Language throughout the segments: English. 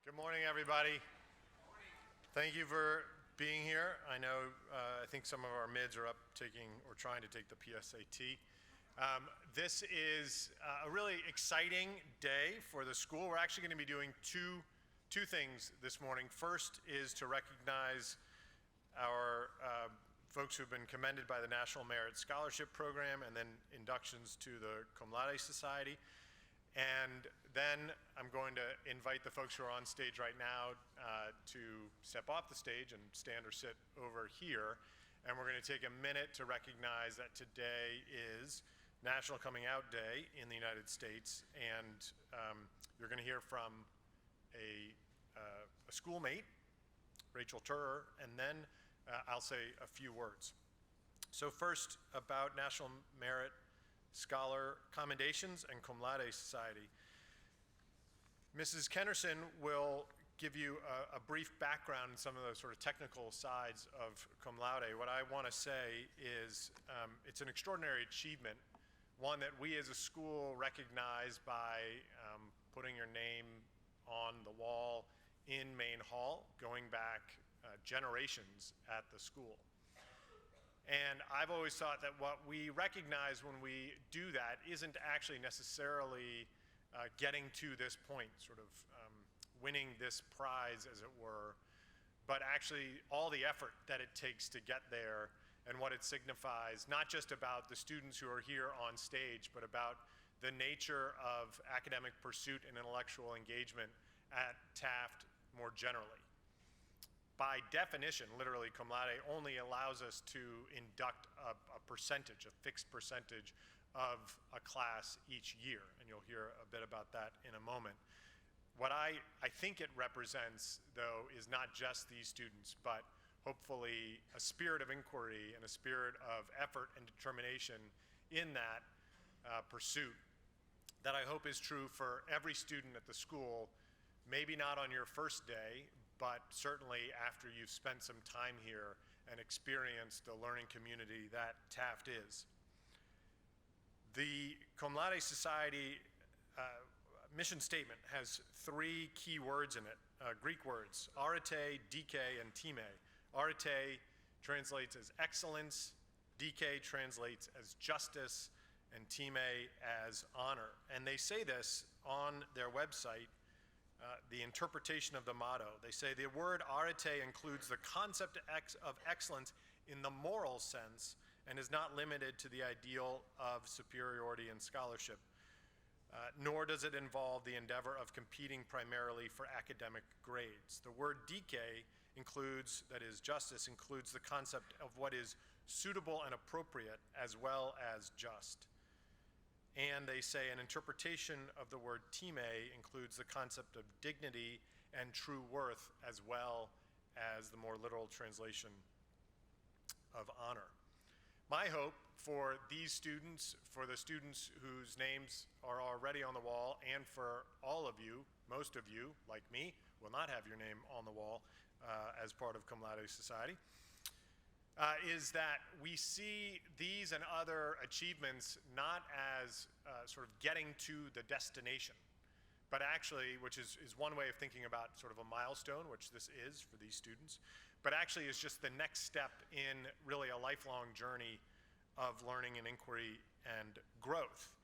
Good morning, everybody. Thank you for being here. I know, I think some of our mids are up taking or trying to take the PSAT. This is a really exciting day for the school. We're actually going to be doing two things this morning. First is to recognize our folks who've been commended by the National Merit Scholarship Program, and then inductions to the Cum Laude Society. And then I'm going to invite the folks who are on stage right now to step off the stage and stand or sit over here. And we're going to take a minute to recognize that today is National Coming Out Day in the United States. And you're going to hear from a schoolmate, Rachel Turer, and then I'll say a few words. So first, about National Merit Scholar Commendations and Cum Laude Society. Mrs. Kennerson will give you a brief background in some of the sort of technical sides of Cum Laude. What I want to say is it's an extraordinary achievement, one that we as a school recognize by putting your name on the wall in Main Hall, going back generations at the school. And I've always thought that what we recognize when we do that isn't actually necessarily getting to this point, sort of winning this prize, as it were, but actually all the effort that it takes to get there and what it signifies, not just about the students who are here on stage, but about the nature of academic pursuit and intellectual engagement at Taft more generally. By definition, literally, cum laude only allows us to induct a percentage, a fixed percentage of a class each year, and you'll hear a bit about that in a moment. What I think it represents, though, is not just these students, but hopefully a spirit of inquiry and a spirit of effort and determination in that pursuit that I hope is true for every student at the school, maybe not on your first day, but certainly after you've spent some time here and experienced the learning community that Taft is. The Cum Laude Society mission statement has three key words in it, Greek words, arete, dike, and time. Arete translates as excellence, dike translates as justice, and time as honor. And they say this on their website, the interpretation of the motto. They say the word arete includes the concept of excellence in the moral sense and is not limited to the ideal of superiority in scholarship, nor does it involve the endeavor of competing primarily for academic grades. The word dike includes, that is justice, includes the concept of what is suitable and appropriate as well as just. And they say an interpretation of the word time includes the concept of dignity and true worth as well as the more literal translation of honor. My hope for these students, for the students whose names are already on the wall, and for all of you, most of you, like me, will not have your name on the wall as part of Cum Laude Society, is that we see these and other achievements not as sort of getting to the destination, but actually, which is one way of thinking about sort of a milestone, which this is for these students, but actually is just the next step in really a lifelong journey of learning and inquiry and growth.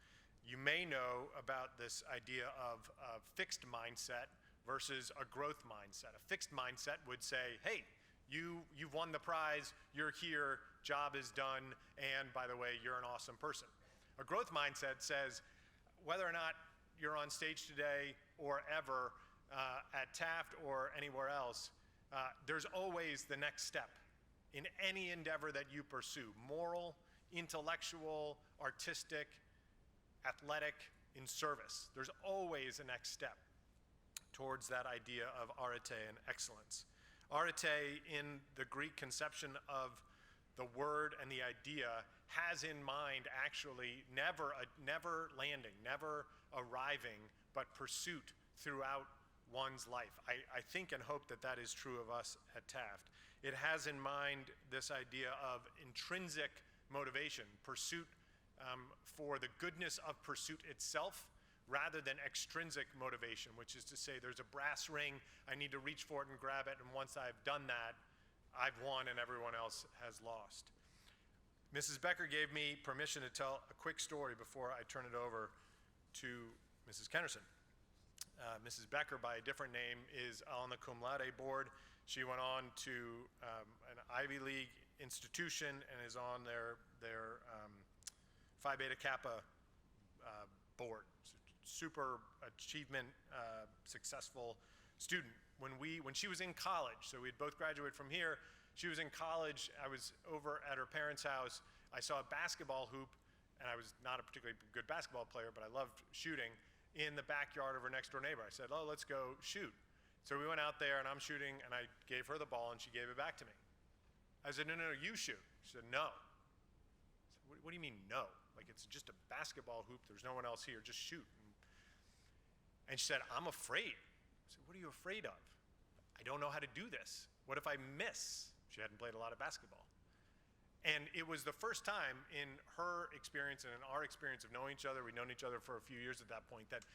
You may know about this idea of a fixed mindset versus a growth mindset. A fixed mindset would say, hey, you've won the prize, you're here, job is done, and by the way, you're an awesome person. A growth mindset says, whether or not you're on stage today or ever at Taft or anywhere else, there's always the next step in any endeavor that you pursue, moral, intellectual, artistic, athletic, in service. There's always a next step towards that idea of arete and excellence. Arete, in the Greek conception of the word and the idea, has in mind actually never landing, never arriving, but pursuit throughout one's life. I think and hope that that is true of us at Taft. It has in mind this idea of intrinsic motivation, pursuit for the goodness of pursuit itself, rather than extrinsic motivation, which is to say there's a brass ring, I need to reach for it and grab it, and once I've done that, I've won and everyone else has lost. Mrs. Becker gave me permission to tell a quick story before I turn it over to Mrs. Kennerson. Mrs. Becker, by a different name, is on the cum laude board. She went on to an Ivy League institution and is on their Phi Beta Kappa board. Super achievement, successful student. When she was in college, so we'd both graduated from here, she was in college, I was over at her parents' house, I saw a basketball hoop, and I was not a particularly good basketball player, but I loved shooting, in the backyard of her next door neighbor. I said, oh, let's go shoot. So we went out there, and I'm shooting, and I gave her the ball, and she gave it back to me. I said, no, you shoot. She said, no. I said, what do you mean, no? Like, it's just a basketball hoop, there's no one else here, just shoot. And she said, I'm afraid. I said, what are you afraid of? I don't know how to do this. What if I miss? She hadn't played a lot of basketball. And it was the first time in her experience and in our experience of knowing each other, we'd known each other for a few years at that point, that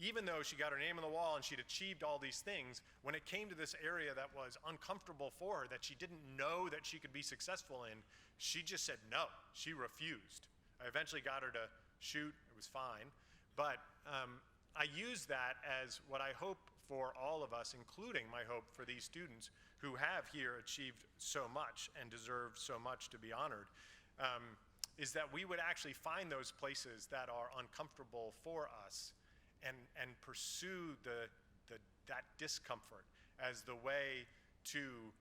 even though she got her name on the wall and she'd achieved all these things, when it came to this area that was uncomfortable for her, that she didn't know that she could be successful in, she just said no. She refused. I eventually got her to shoot. It was fine. But I use that as what I hope for all of us, including my hope for these students who have here achieved so much and deserve so much to be honored, is that we would actually find those places that are uncomfortable for us and pursue that discomfort as the way to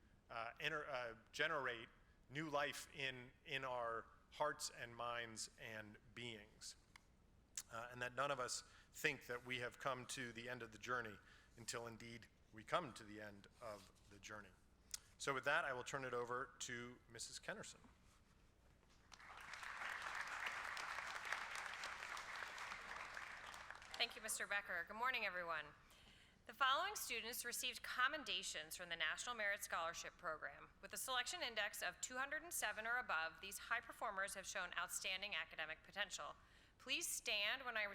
generate new life in our hearts and minds and beings. And that none of us think that we have come to the end of the journey until indeed we come to the end of the journey. So with that, I will turn it over to Mrs. Kennerson. Thank you, Mr. Becker. Good morning, everyone. The following students received commendations from the National Merit Scholarship Program. With a selection index of 207 or above, these high performers have shown outstanding academic potential. Please stand when I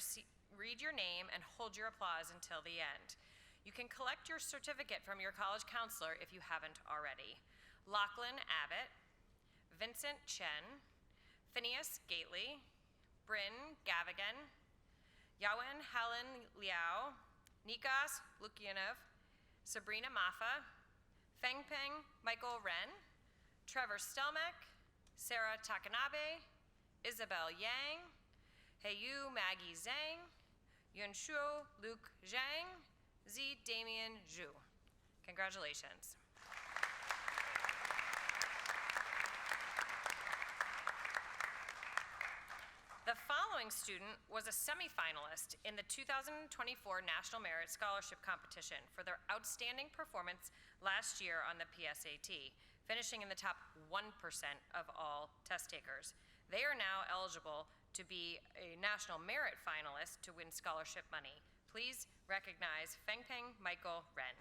read your name and hold your applause until the end. You can collect your certificate from your college counselor if you haven't already. Lachlan Abbott, Vincent Chen, Phineas Gately, Bryn Gavigan, Yawen Helen Liao, Nikas Lukianov, Sabrina Maffa, Fengpeng Michael Ren, Trevor Stelmach, Sarah Takanabe, Isabel Yang, Heiyu Maggie Zhang, Yunshuo Luke Zhang, Z. Damien Zhu. Congratulations. The following student was a semifinalist in the 2024 National Merit Scholarship Competition for their outstanding performance last year on the PSAT, finishing in the top 1% of all test takers. They are now eligible to be a National Merit finalist to win scholarship money. Please recognize Fengpeng Michael Ren.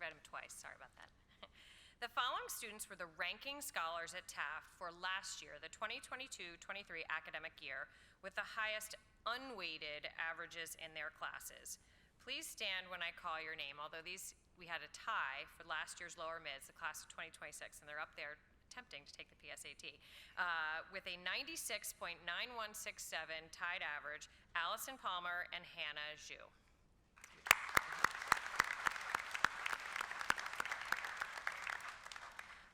Read him twice, sorry about that. The following students were the ranking scholars at Taft for last year, the 2022-23 academic year, with the highest unweighted averages in their classes. Please stand when I call your name, although we had a tie for last year's lower mids, the class of 2026, and they're up there attempting to take the PSAT. With a 96.9167 tied average, Allison Palmer and Hannah Zhu.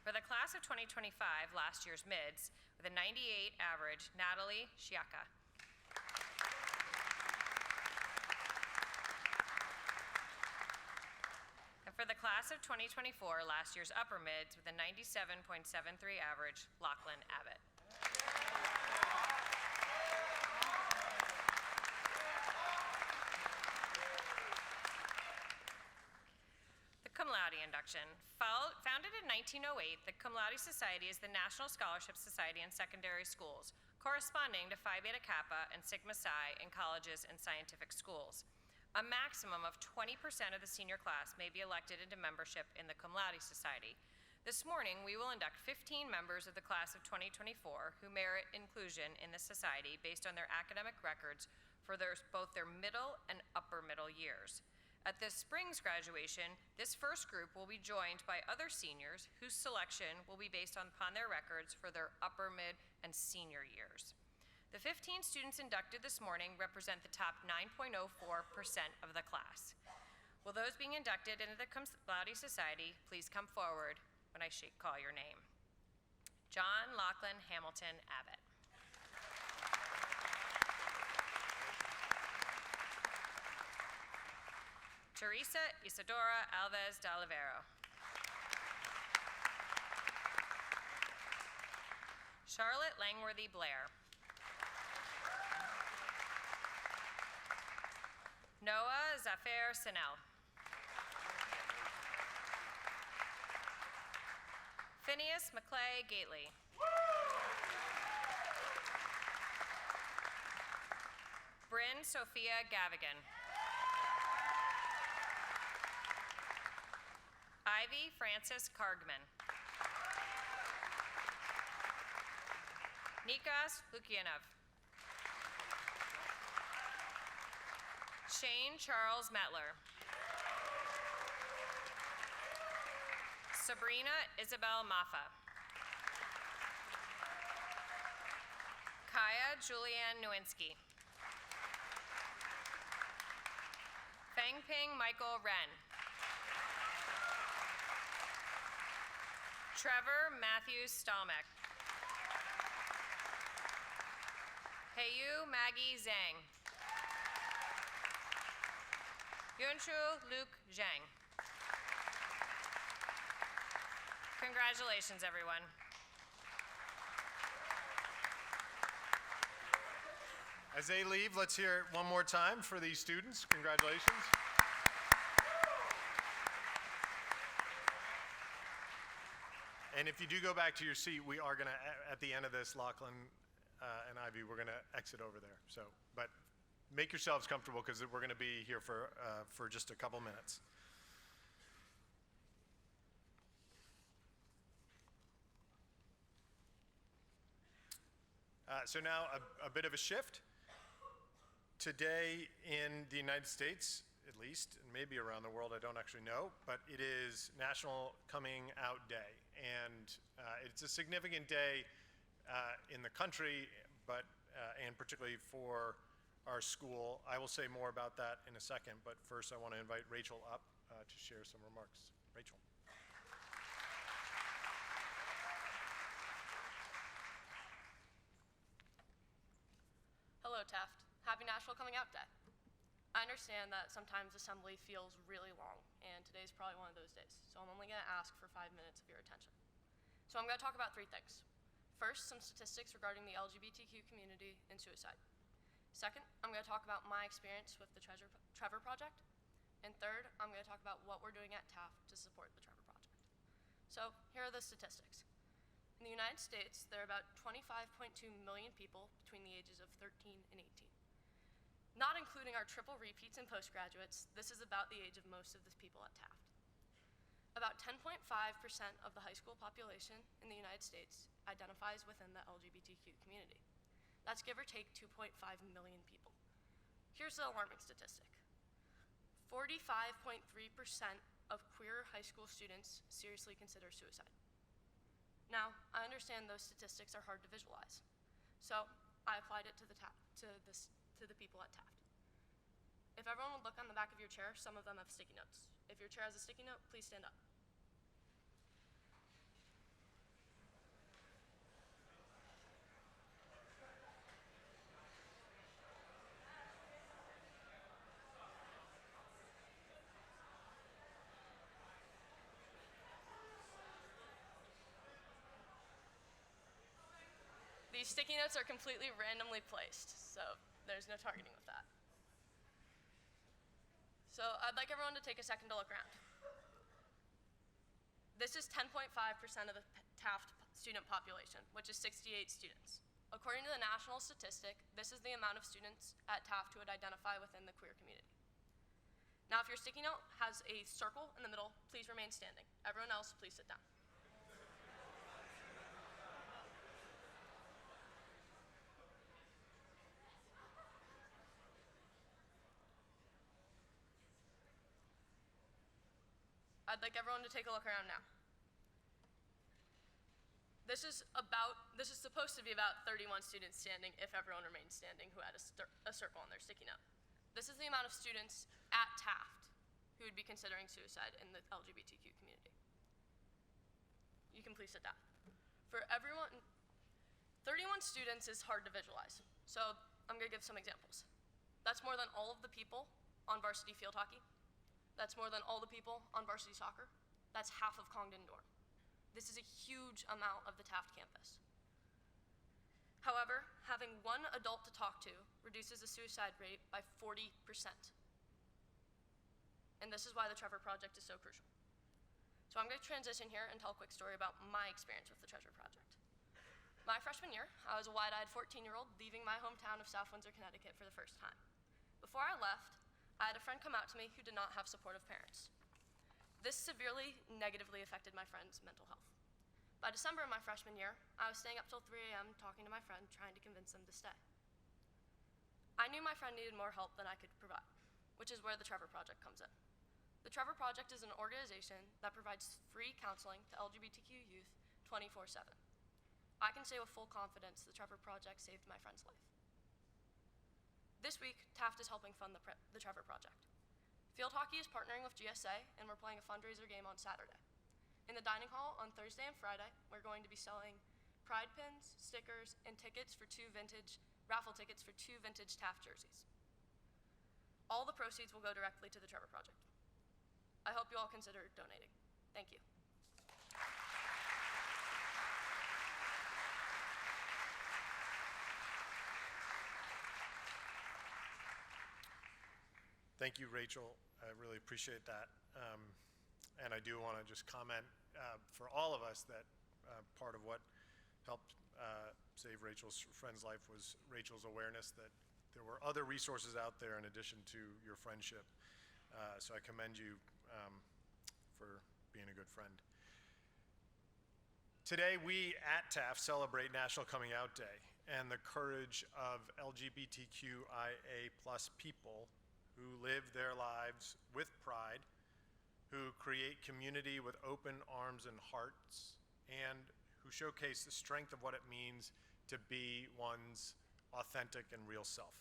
For the class of 2025, last year's mids, with a 98 average, Natalie Shiaka. For the class of 2024, last year's upper mids with a 97.73 average, Lachlan Abbott. The Cum Laude induction. Founded in 1908, the Cum Laude Society is the National Scholarship Society in secondary schools, corresponding to Phi Beta Kappa and Sigma Psi in colleges and scientific schools. A maximum of 20% of the senior class may be elected into membership in the Cum Laude Society. This morning, we will induct 15 members of the class of 2024 who merit inclusion in the society based on their academic records for both their middle and upper middle years. At this spring's graduation, this first group will be joined by other seniors whose selection will be based upon their records for their upper, mid, and senior years. The 15 students inducted this morning represent the top 9.04% of the class. Will those being inducted into the Laude Society please come forward when I call your name? John Lachlan Hamilton Abbott. Teresa Isadora Alves de Olivero. Charlotte Langworthy Blair. Noah Zafir Sinel. Phineas McClay Gately. Bryn Sophia Gavigan. Ivy Francis Cargman. Nikas Lukianov. Shane Charles Metler. Sabrina Isabel Maffa. Kaya Julianne Nowinski. Fangping Michael Wren. Trevor Matthew Stalmeck. Heyu Maggie Zhang. Yunshu Luke Zhang. Congratulations, everyone. As they leave, let's hear it one more time for these students. Congratulations. And if you do go back to your seat, we are going to, at the end of this, Lachlan and Ivy, we're going to exit over there. So, but make yourselves comfortable because we're going to be here for just a couple minutes. So now a bit of a shift. Today in the United States, at least, and maybe around the world, I don't actually know, but it is National Coming Out Day. And it's a significant day in the country, but and particularly for our school. I will say more about that in a second, but first I want to invite Rachel up to share some remarks. Rachel. Hello, Taft. Happy National Coming Out Day. I understand that sometimes assembly feels really long, and today's probably one of those days, so I'm only going to ask for 5 minutes of your attention. So I'm going to talk about 3 things. First, some statistics regarding the LGBTQ community and suicide. Second, I'm going to talk about my experience with the Trevor Project. And third, I'm going to talk about what we're doing at Taft to support the Trevor Project. So here are the statistics. In the United States, there are about 25.2 million people between the ages of 13 and 18. Not including our triple repeats and postgraduates, this is about the age of most of the people at Taft. About 10.5% of the high school population in the United States identifies within the LGBTQ community. That's give or take 2.5 million people. Here's the alarming statistic. 45.3% of queer high school students seriously consider suicide. Now, I understand those statistics are hard to visualize, so I applied it to the people at Taft. If everyone would look on the back of your chair, some of them have sticky notes. If your chair has a sticky note, please stand up. These sticky notes are completely randomly placed, so there's no targeting with that. So I'd like everyone to take a second to look around. This is 10.5% of the Taft student population, which is 68 students. According to the national statistic, this is the amount of students at Taft who would identify within the queer community. Now, if your sticky note has a circle in the middle, please remain standing. Everyone else, please sit down. I'd like everyone to take a look around now. This is supposed to be about 31 students standing if everyone remained standing who had a circle on their sticky note. This is the amount of students at Taft who would be considering suicide in the LGBTQ community. You can please sit down. For everyone, 31 students is hard to visualize, so I'm gonna give some examples. That's more than all of the people on varsity field hockey. That's more than all the people on varsity soccer. That's half of Congdon Dorm. This is a huge amount of the Taft campus. However, having one adult to talk to reduces the suicide rate by 40%. And this is why the Trevor Project is so crucial. So I'm going to transition here and tell a quick story about my experience with the Treasure Project. My freshman year, I was a wide-eyed 14-year-old leaving my hometown of South Windsor, Connecticut for the first time. Before I left, I had a friend come out to me who did not have supportive parents. This severely negatively affected my friend's mental health. By December of my freshman year, I was staying up till 3 a.m. talking to my friend, trying to convince them to stay. I knew my friend needed more help than I could provide, which is where the Trevor Project comes in. The Trevor Project is an organization that provides free counseling to LGBTQ youth 24/7. I can say with full confidence the Trevor Project saved my friend's life. This week, Taft is helping fund the Trevor Project. Field hockey is partnering with GSA, and we're playing a fundraiser game on Saturday. In the dining hall on Thursday and Friday, we're going to be selling pride pins, stickers, and raffle tickets for 2 vintage Taft jerseys. All the proceeds will go directly to the Trevor Project. I hope you all consider donating. Thank you. Thank you, Rachel. I really appreciate that. And I do want to just comment for all of us that part of what helped save Rachel's friend's life was Rachel's awareness that there were other resources out there in addition to your friendship. So I commend you for being a good friend. Today, we at Taft celebrate National Coming Out Day and the courage of LGBTQIA+ people who live their lives with pride, who create community with open arms and hearts, and who showcase the strength of what it means to be one's authentic and real self.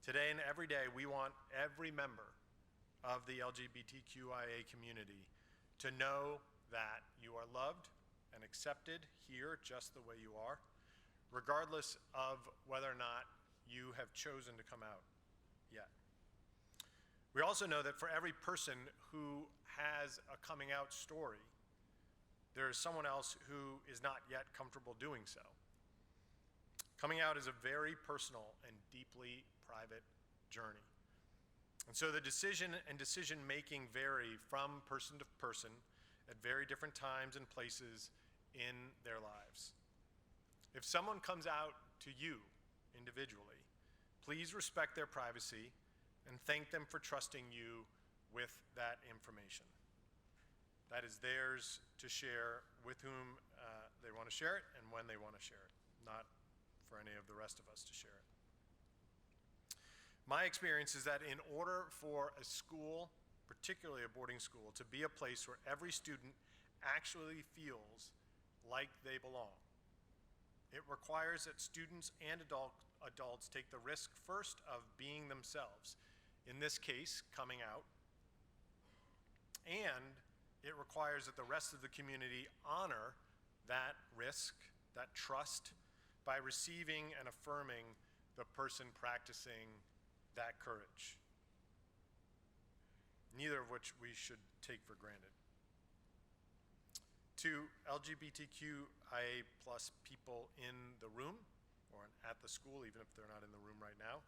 Today and every day, we want every member of the LGBTQIA community to know that you are loved and accepted here just the way you are, regardless of whether or not you have chosen to come out yet. We also know that for every person who has a coming out story, there is someone else who is not yet comfortable doing so. Coming out is a very personal and deeply private journey. And so the decision and decision-making vary from person to person at very different times and places in their lives. If someone comes out to you individually, please respect their privacy and thank them for trusting you with that information. That is theirs to share with whom they want to share it and when they want to share it, not for any of the rest of us to share it. My experience is that in order for a school, particularly a boarding school, to be a place where every student actually feels like they belong, it requires that students and adults take the risk first of being themselves, in this case, coming out, and it requires that the rest of the community honor that risk, that trust, by receiving and affirming the person practicing that courage, neither of which we should take for granted. To LGBTQIA+ people in the room or at the school, even if they're not in the room right now,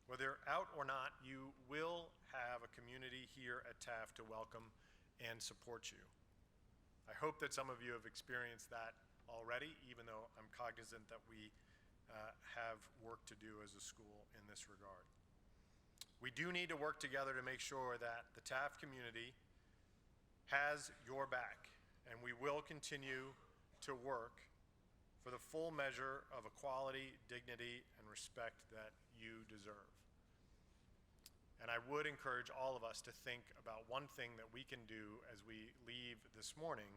whether out or not, you will have a community here at Taft to welcome and support you. I hope that some of you have experienced that already, even though I'm cognizant that we have work to do as a school in this regard. We do need to work together to make sure that the Taft community has your back, and we will continue to work for the full measure of equality, dignity, and respect that you deserve. And And I would encourage all of us to think about one thing that we can do as we leave this morning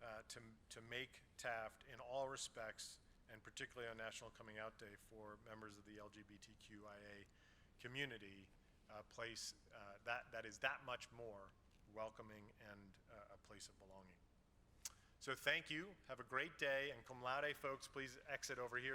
to make Taft, in all respects, and particularly on National Coming Out Day for members of the LGBTQIA community, a place that is that much more welcoming and a place of belonging. So thank you. Have a great day. And cum laude folks, please exit over here.